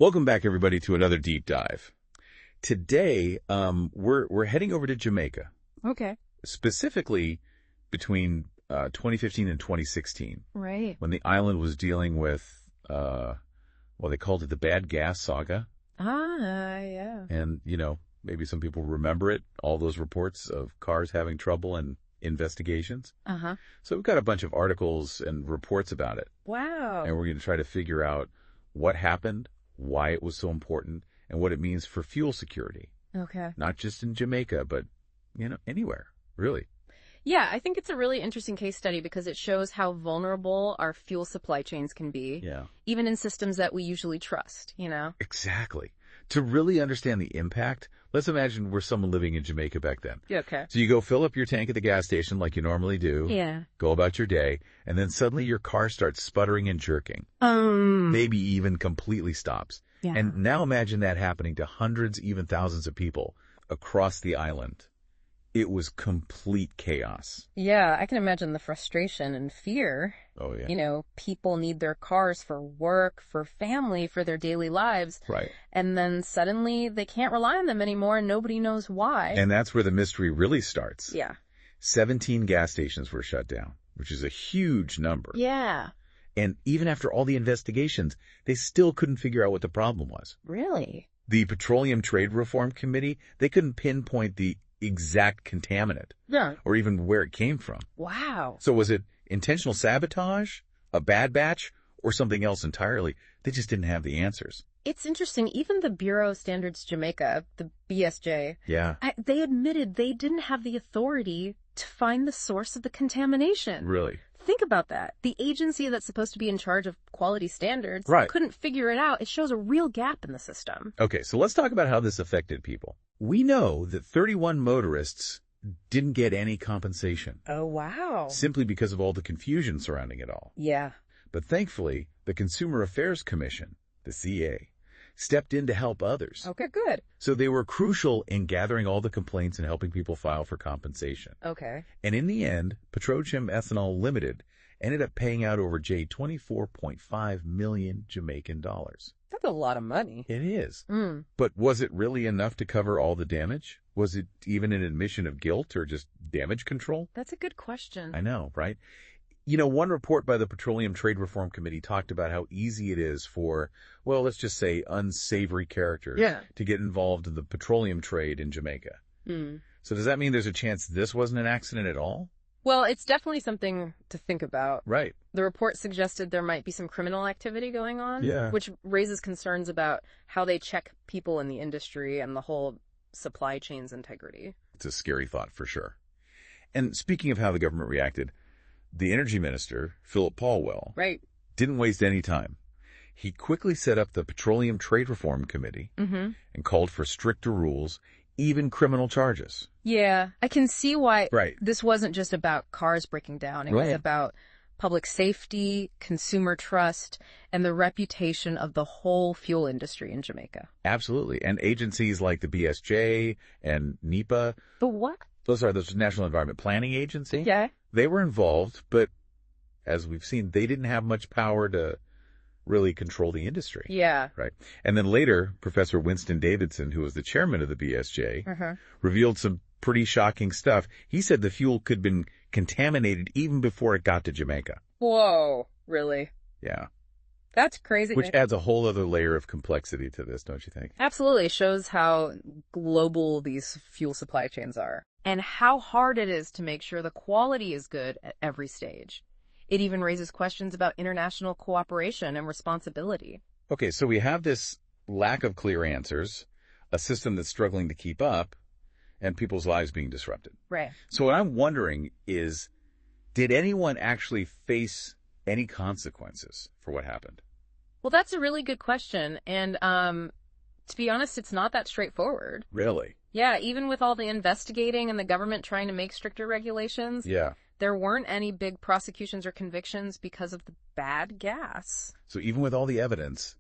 Welcome back, everybody, to another deep dive. Today, we're heading over to Jamaica, Okay. specifically between 2015 and 2016, Right. when the island was dealing with, they called it the bad gas saga. Yeah. And, maybe some people remember it, all those reports of cars having trouble and investigations. Uh-huh. So we've got a bunch of articles and reports about it. Wow. And we're going to try to figure out what happened, why it was so important, and what it means for fuel security. Okay. Not just in Jamaica, but, anywhere, really. Yeah, I think it's a really interesting case study because it shows how vulnerable our fuel supply chains can be. Yeah. Even in systems that we usually trust, Exactly. To really understand the impact, let's imagine we're someone living in Jamaica back then. Yeah, okay. So you go fill up your tank at the gas station like you normally do. Yeah. Go about your day, and then suddenly your car starts sputtering and jerking. Maybe even completely stops. Yeah. And now imagine that happening to hundreds, even thousands of people across the island. It was complete chaos. Yeah, I can imagine the frustration and fear. Oh, yeah. People need their cars for work, for family, for their daily lives. Right. And then suddenly they can't rely on them anymore and nobody knows why. And that's where the mystery really starts. Yeah. 17 gas stations were shut down, which is a huge number. Yeah. And even after all the investigations, they still couldn't figure out what the problem was. Really? The Petroleum Trade Reform Committee, they couldn't pinpoint the exact contaminant. Yeah. Or even where it came from. Wow. So was it intentional sabotage, a bad batch, or something else entirely? They just didn't have the answers. It's interesting. Even the Bureau of Standards Jamaica, the BSJ, Yeah. they admitted they didn't have the authority to find the source of the contamination. Really? Think about that. The agency that's supposed to be in charge of quality standards couldn't figure it out. It shows a real gap in the system. Okay, so let's talk about how this affected people. We know that 31 motorists didn't get any compensation. Oh, wow. Simply because of all the confusion surrounding it all. Yeah. But thankfully, the Consumer Affairs Commission, the CA, stepped in to help others. Okay, good. So they were crucial in gathering all the complaints and helping people file for compensation. Okay. And in the end, Petrochem Ethanol Limited ended up paying out over 24.5 million Jamaican dollars. That's a lot of money. It is. But was it really enough to cover all the damage? Was it even an admission of guilt or just damage control? That's a good question. I know, right? One report by the Petroleum Trade Reform Committee talked about how easy it is for, well, let's just say unsavory characters to get involved in the petroleum trade in Jamaica. So does that mean there's a chance this wasn't an accident at all? Well, it's definitely something to think about. Right. The report suggested there might be some criminal activity going on, which raises concerns about how they check people in the industry and the whole supply chain's integrity. It's a scary thought for sure. And speaking of how the government reacted, the energy minister, Philip Paulwell, didn't waste any time. He quickly set up the Petroleum Trade Reform Committee and called for stricter rules, even criminal charges. Yeah, I can see why this wasn't just about cars breaking down. It was about public safety, consumer trust, and the reputation of the whole fuel industry in Jamaica. Absolutely. And agencies like the BSJ and NEPA. The what? Those are the National Environment Planning Agency. Yeah. They were involved, but as we've seen, they didn't have much power to really control the industry. Yeah. Right. And then later, Professor Winston Davidson, who was the chairman of the BSJ, revealed some pretty shocking stuff. He said the fuel could have been contaminated even before it got to Jamaica. Whoa. Really? Yeah. That's crazy. Which adds a whole other layer of complexity to this, don't you think? Absolutely. It shows how global these fuel supply chains are and how hard it is to make sure the quality is good at every stage. It even raises questions about international cooperation and responsibility. Okay, so we have this lack of clear answers, a system that's struggling to keep up, and people's lives being disrupted. Right. So what I'm wondering is, did anyone actually face any consequences for what happened? Well, that's a really good question. And to be honest, it's not that straightforward. Really? Yeah, even with all the investigating and the government trying to make stricter regulations, there weren't any big prosecutions or convictions because of the bad gas. So even with all the evidence,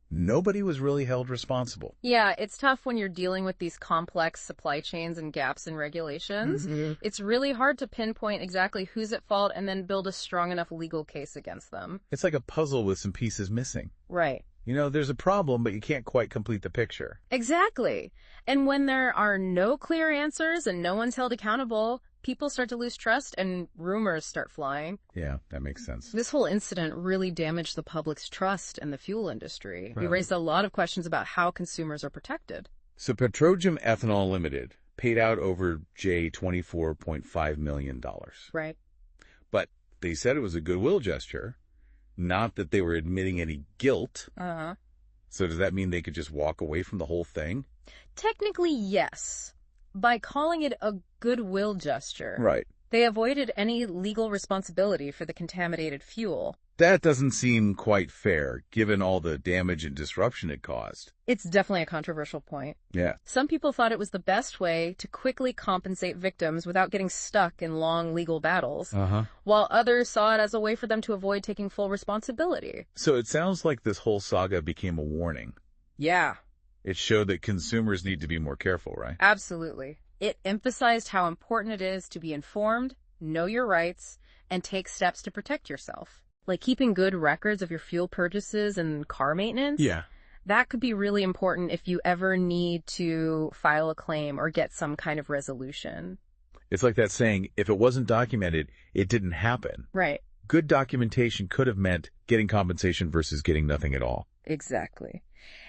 nobody was really held responsible. Yeah, it's tough when you're dealing with these complex supply chains and gaps in regulations. It's really hard to pinpoint exactly who's at fault and then build a strong enough legal case against them. It's like a puzzle with some pieces missing. Right. There's a problem, but you can't quite complete the picture. Exactly. And when there are no clear answers and no one's held accountable, people start to lose trust and rumors start flying. Yeah, that makes sense. This whole incident really damaged the public's trust in the fuel industry. It raised a lot of questions about how consumers are protected. So Petrojam Ethanol Limited paid out over $24.5 million. Right. But they said it was a goodwill gesture, not that they were admitting any guilt. Uh-huh. So does that mean they could just walk away from the whole thing? Technically, yes. By calling it a goodwill gesture. Right. They avoided any legal responsibility for the contaminated fuel. That doesn't seem quite fair, given all the damage and disruption it caused. It's definitely a controversial point. Yeah. Some people thought it was the best way to quickly compensate victims without getting stuck in long legal battles, while others saw it as a way for them to avoid taking full responsibility. So it sounds like this whole saga became a warning. Yeah. It showed that consumers need to be more careful, right? Absolutely. It emphasized how important it is to be informed, know your rights, and take steps to protect yourself. Like keeping good records of your fuel purchases and car maintenance. Yeah. That could be really important if you ever need to file a claim or get some kind of resolution. It's like that saying, if it wasn't documented, it didn't happen. Right. Good documentation could have meant getting compensation versus getting nothing at all. Exactly.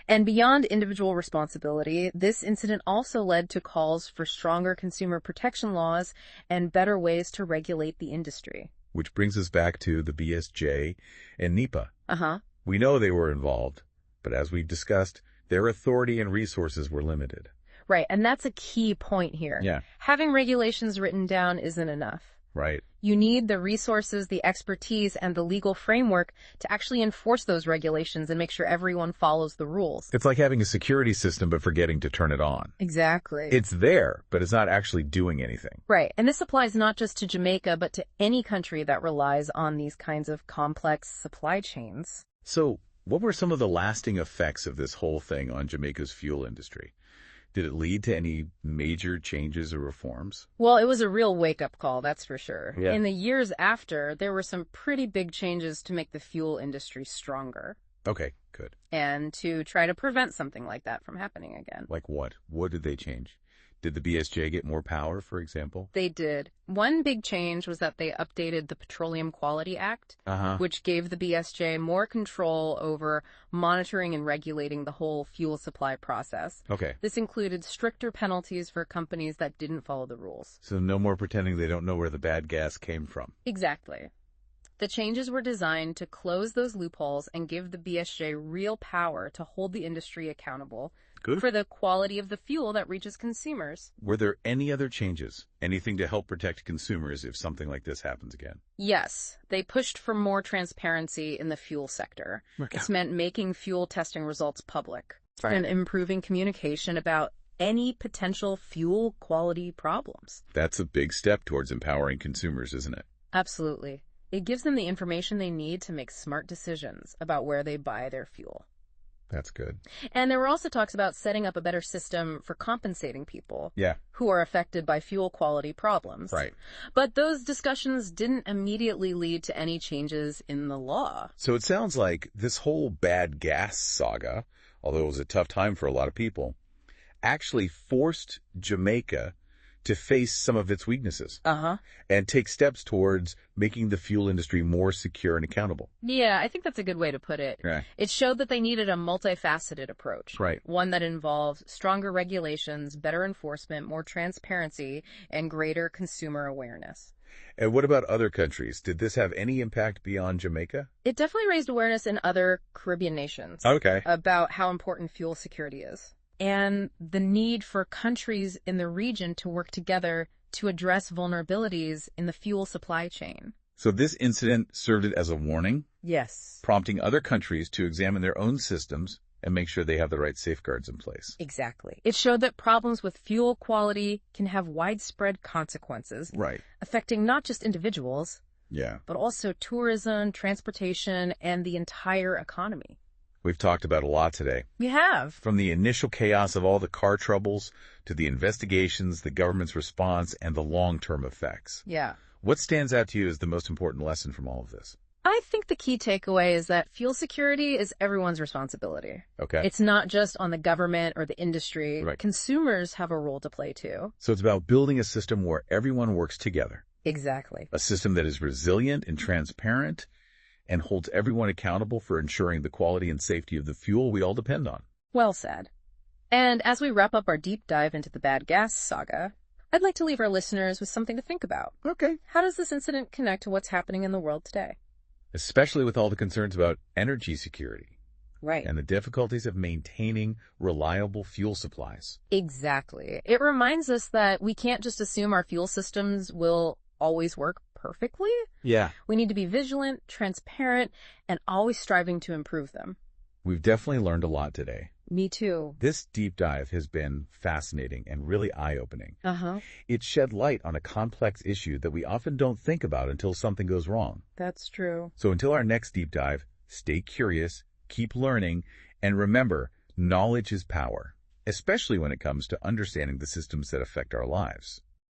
And beyond individual responsibility, this incident also led to calls for stronger consumer protection laws and better ways to regulate the industry. Which brings us back to the BSJ and NEPA. We know they were involved, but as we discussed, their authority and resources were limited. Right, and that's a key point here. Yeah. Having regulations written down isn't enough. Right. You need the resources, the expertise, and the legal framework to actually enforce those regulations and make sure everyone follows the rules. It's like having a security system but forgetting to turn it on. Exactly. It's there, but it's not actually doing anything. Right. And this applies not just to Jamaica, but to any country that relies on these kinds of complex supply chains. So, what were some of the lasting effects of this whole thing on Jamaica's fuel industry? Did it lead to any major changes or reforms? Well, it was a real wake-up call, that's for sure. Yeah. In the years after, there were some pretty big changes to make the fuel industry stronger. Okay, good. And to try to prevent something like that from happening again. Like what? What did they change? Did the BSJ get more power, for example? They did. One big change was that they updated the Petroleum Quality Act, which gave the BSJ more control over monitoring and regulating the whole fuel supply process. Okay. This included stricter penalties for companies that didn't follow the rules. So no more pretending they don't know where the bad gas came from. Exactly. The changes were designed to close those loopholes and give the BSJ real power to hold the industry accountable. Good. For the quality of the fuel that reaches consumers. Were there any other changes? Anything to help protect consumers if something like this happens again? Yes. They pushed for more transparency in the fuel sector. Okay. This meant making fuel testing results public and improving communication about any potential fuel quality problems. That's a big step towards empowering consumers, isn't it? Absolutely. It gives them the information they need to make smart decisions about where they buy their fuel. That's good. And there were also talks about setting up a better system for compensating people who are affected by fuel quality problems. Right. But those discussions didn't immediately lead to any changes in the law. So it sounds like this whole bad gas saga, although it was a tough time for a lot of people, actually forced Jamaica to face some of its weaknesses and take steps towards making the fuel industry more secure and accountable. Yeah, I think that's a good way to put it. Right. It showed that they needed a multifaceted approach. Right. One that involves stronger regulations, better enforcement, more transparency, and greater consumer awareness. And what about other countries? Did this have any impact beyond Jamaica? It definitely raised awareness in other Caribbean nations about how important fuel security is. And the need for countries in the region to work together to address vulnerabilities in the fuel supply chain. So this incident served it as a warning? Yes. Prompting other countries to examine their own systems and make sure they have the right safeguards in place. Exactly. It showed that problems with fuel quality can have widespread consequences. Right. Affecting not just individuals, but also tourism, transportation, and the entire economy. We've talked about a lot today. We have. From the initial chaos of all the car troubles to the investigations, the government's response, and the long-term effects. Yeah. What stands out to you as the most important lesson from all of this? I think the key takeaway is that fuel security is everyone's responsibility. Okay. It's not just on the government or the industry. Right. Consumers have a role to play too. So it's about building a system where everyone works together. Exactly. A system that is resilient and transparent and holds everyone accountable for ensuring the quality and safety of the fuel we all depend on. Well said. And as we wrap up our deep dive into the bad gas saga, I'd like to leave our listeners with something to think about. Okay. How does this incident connect to what's happening in the world today? Especially with all the concerns about energy security. Right. And the difficulties of maintaining reliable fuel supplies. Exactly. It reminds us that we can't just assume our fuel systems will always work perfectly. Yeah. We need to be vigilant, transparent, and always striving to improve them. We've definitely learned a lot today. Me too. This deep dive has been fascinating and really eye-opening. Uh-huh. It shed light on a complex issue that we often don't think about until something goes wrong. That's true. So until our next deep dive, stay curious, keep learning, and remember, knowledge is power, especially when it comes to understanding the systems that affect our lives.